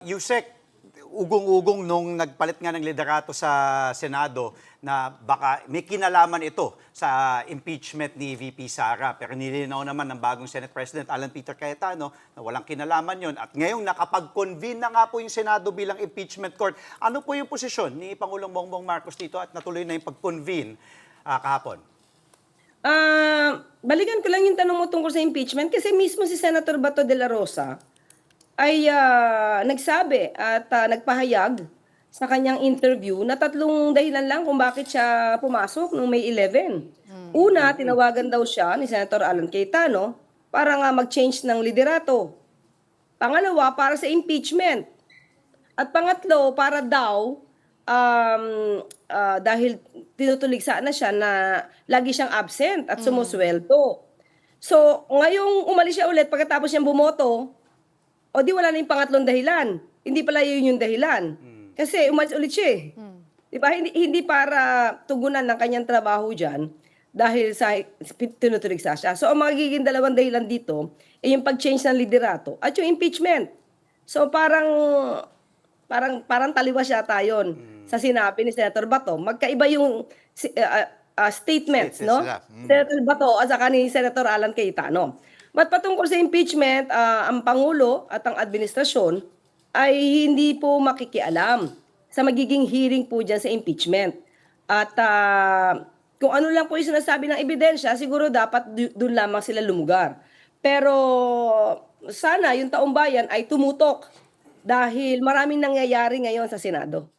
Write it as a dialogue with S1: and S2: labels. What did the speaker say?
S1: Yusek, ugong-ugong nung nagpalit nga ng liderato sa Senado na baka may kinalaman ito sa impeachment ni VP Sara. Pero nilinaw naman ng bagong Senate President Alan Peter Cayetano na walang kinalaman yon. At ngayong nakapag-convene na nga po yung Senado bilang impeachment court. Ano po yung posisyon ni Pangulong Bongbong Marcos dito at natuloy na yung pag-convene kahapon?
S2: Balikan ko lang yung tanong mo tungkol sa impeachment kasi mismo si Senator Bato de la Rosa ay nagsabi at nagpahayag sa kanyang interview na tatlong dahilan lang kung bakit siya pumasok noong May 11. Una, tinawagan daw siya ni Senator Alan Cayetano para nga mag-change ng liderato. Pangalawa, para sa impeachment. At pangatlo, para daw dahil tinutuligsa na siya na lagi siyang absent at sumusweldo. So, ngayong umalis siya ulit pagkatapos niyang bumoto, o di wala na yung pangatlong dahilan. Hindi pala yun yung dahilan. Kasi umalis ulit siya eh. Diba? Hindi para tugunan ng kanyang trabaho dyan dahil sa tinutuligsa siya. So, ang magiging dalawang dahilan dito ay yung pag-change ng liderato at yung impeachment. So, parang taliwas yata yun sa sinabi ni Senator Bato. Magkaiba yung statements, no? Senator Bato at saka ni Senator Alan Cayetano. But patungkol sa impeachment, ang Pangulo at ang administrasyon ay hindi po makikialam sa magiging hearing po dyan sa impeachment. At kung ano lang po yung sinasabi ng ebidensya, siguro dapat doon lamang sila lumugar. Pero sana yung taong bayan ay tumutok dahil maraming nangyayari ngayon sa Senado.